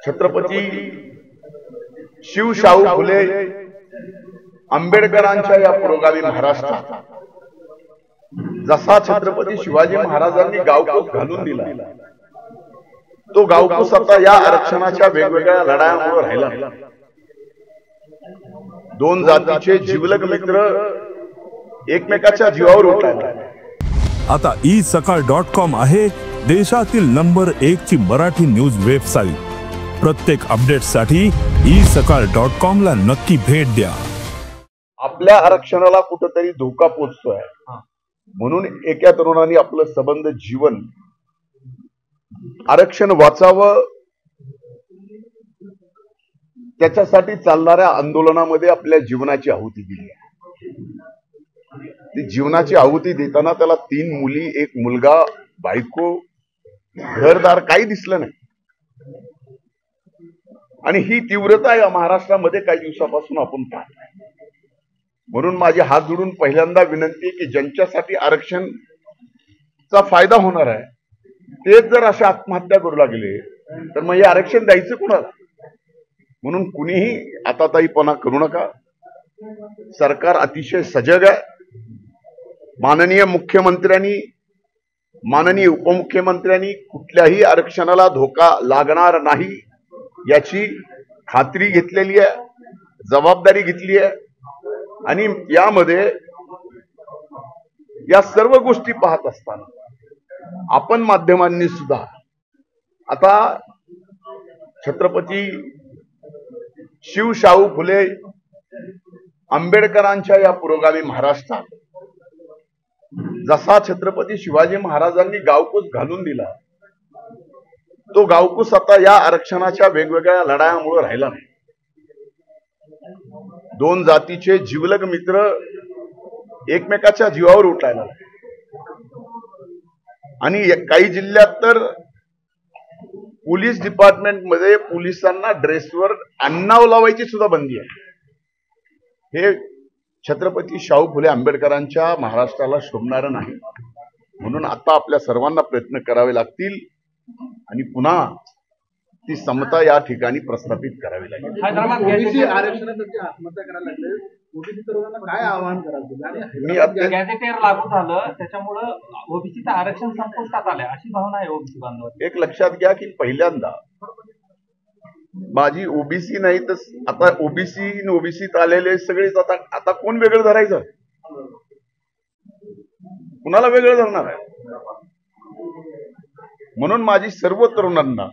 छत्रपती शिवशाहू फुले आंबेडकरांच्या या पुरोगामी महाराष्ट्रात जसा छत्रपती शिवाजी महाराजांनी गावकूस घालून दिला, तो गावकूस आता या आरक्षणाच्या वेगवेगळ्या लढायांमुळे राहिला. दोन जातीचे जिवलग मित्र एकमेकाच्या जीवावर उठले. आता isakal.com आहे देशातील नंबर 1 ची मराठी न्यूज वेबसाईट. प्रत्येक अपडेटसाठी isakal.com ला नक्की भेट द्या. आपल्या आरक्षणाला कुठेतरी धोका पोचतोय म्हणून एका तरुणाने आपलं संबंध जीवन आरक्षण वाचावं त्याच्यासाठी चालणाऱ्या आंदोलनामध्ये आपल्या जीवनाची आहुती दिली. ती जीवनाची आहुती देताना त्याला 3 मुली, 1 मुलगा, बायको, घरदार काही दिसलं नाही. आणि ही तीव्रता या महाराष्ट्रामध्ये काही दिवसापासून आपण पाहतोय. म्हणून माझे हात जोडून पहिल्यांदा विनंती की ज्यांच्यासाठी आरक्षणचा फायदा होणार आहे तेच जर अशा आत्महत्या करू लागले तर मग हे आरक्षण द्यायचं कुणाला? म्हणून कुणीही आताताईपणा करू नका. सरकार अतिशय सजग आहे. माननीय मुख्यमंत्र्यांनी, माननीय उपमुख्यमंत्र्यांनी कुठल्याही आरक्षणाला धोका लागणार नाही याची खात्री घेतलेली आहे, जबाबदारी घेतली आहे. आणि यामध्ये या सर्व गोष्टी पाहत असताना आपण माध्यमांनी सुद्धा आता छत्रपती शिवशाहू फुले आंबेडकरांच्या या पुरोगामी महाराष्ट्रात जसा छत्रपती शिवाजी महाराजांनी गावकूस घालून दिला, तो गावकूस आता या आरक्षणाच्या वेगवेगळ्या लढायांमुळे राहिला नाही. दोन जातीचे जिवलग मित्र एकमेकाच्या जीवावर उठायला आणि काही जिल्ह्यात तर पोलीस डिपार्टमेंट मध्ये पोलिसांना ड्रेसवर अन्नाव लावायची सुद्धा बंदी आहे. हे छत्रपती शाहू फुले आंबेडकरांच्या महाराष्ट्राला शोभणारं नाही. म्हणून आता आपल्या सर्वांना प्रयत्न करावे लागतील आणि पुन्हा ती समता या ठिकाणी प्रस्थापित करावी लागेल. ओबीसी आरक्षणासाठी आत्महत्या करायला लागले, ओबीसी तरुणांना काय आवाहन करायचं? मी गॅझेटेर लागू झालं त्याच्यामुळे ओबीसीचं आरक्षण संपुष्टात आलंय अशी भावना आहे ओबीसी बांधवांची. एक लक्षात घ्या की पहिल्यांदा माझी ओबीसी नाही तर आता ओबीसी ओबीसीत आलेले सगळेच आता कोण वेगळं धरायचं? कुणाला वेगळं धरणार आहे? म्हणून माझी सर्व तरुणांना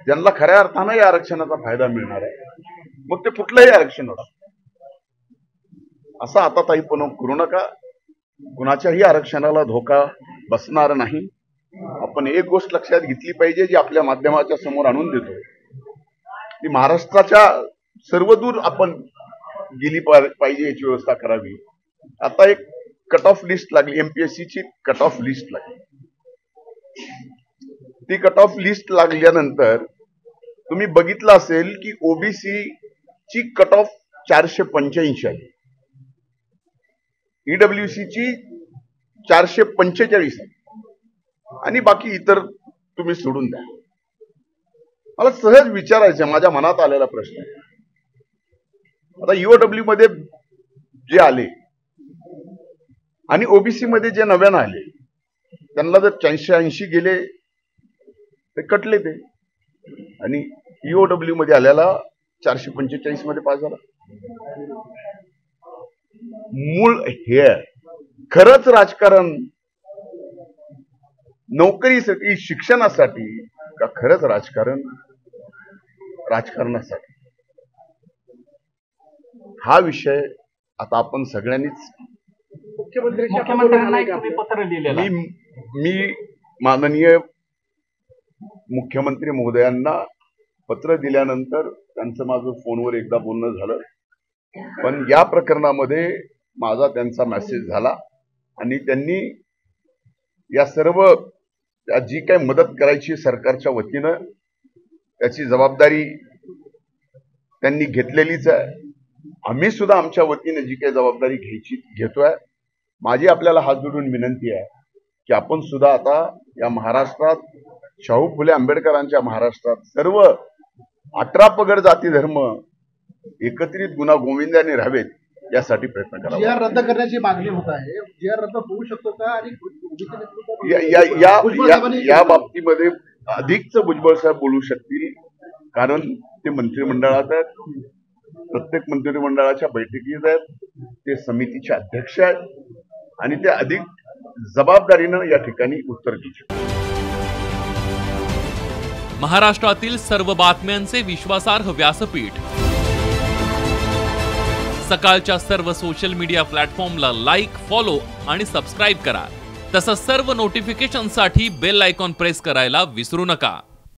ज्यांना खऱ्या अर्थानं या आरक्षणाचा फायदा मिळणार आहे, मग ते कुठलंही आरक्षण होतं असं आता ताईपण करू नका. कुणाच्याही आरक्षणाला धोका बसणार नाही. आपण एक गोष्ट लक्षात घेतली पाहिजे जी आपल्या माध्यमाच्या समोर आणून देतो ती महाराष्ट्राच्या सर्वदूर आपण गेली पाहिजे याची व्यवस्था करावी. आता एक कट ऑफ लिस्ट लागली, एमपीएससीची कट ऑफ लिस्ट लागली. ती कट ऑफ लिस्ट लागल्यानंतर तुम्ही बघितलं असेल की ओबीसी ची कट ऑफ 485 आली, ईडब्ल्यूसी ची 445 आणि बाकी इतर तुम्ही सोडून द्या. मला सहज विचारायचं, माझ्या मनात आलेला प्रश्न आहे. आता ईओडब्ल्यू मध्ये जे आले आणि ओबीसी मध्ये जे नव्यानं आले त्यांना जर 480 गेले ते कटले ते, आणि ईओडब्ल्यू मध्ये आल्याला 445 मध्ये पास झाला. मूळ हे खरंच राजकारण नोकरीसाठी, शिक्षणासाठी का खरंच राजकारण राजकारणासाठी? हा विषय आता आपण सगळ्यांनीच मुख्यमंत्र्यांना पत्र लिहिलेलं. मी माननीय मुख्यमंत्री महोदयांना पत्र दिल्यानंतर त्यांचं माझं फोनवर एकदा बोलणं झालं, पण या प्रकरणामध्ये माझा त्यांचा मेसेज झाला आणि त्यांनी या सर्व जी काही मदत करायची सरकारच्या वतीनं त्याची जबाबदारी त्यांनी घेतलेलीच आहे. आम्ही सुद्धा आमच्या वतीने जी काही जबाबदारी घेतोय. माझी आपल्याला हात जोडून विनंती आहे की आपण सुद्धा आता या महाराष्ट्रात शाहू फुले आंबेडकरांच्या महाराष्ट्रात सर्व 18 पगड जाती धर्म एकत्रित गुन्हा गोविंदाने राहावेत यासाठी प्रयत्न करावा. जी आर रद्द करण्याची मागणी होत आहे. जी आर रद्द होऊ शकतो का? आणि ओबीसी या बाबतीमध्ये अधिकच भुजबळ साहेब बोलू शकतील, कारण ते मंत्रिमंडळात आहेत, प्रत्येक मंत्रिमंडळाच्या बैठकीत आहेत, ते समितीचे अध्यक्ष आहेत आणि ते अधिक जबाबदारीनं या ठिकाणी उत्तर देऊ शकतात. महाराष्ट्रातील सर्व बातम्यांचे विश्वासार्ह व्यासपीठ सकाळच्या सर्व सोशल मीडिया प्लॅटफॉर्मला लाईक, फॉलो आणि सबस्क्राईब करा. तसंच सर्व नोटिफिकेशनसाठी बेल आयकॉन प्रेस करायला विसरू नका.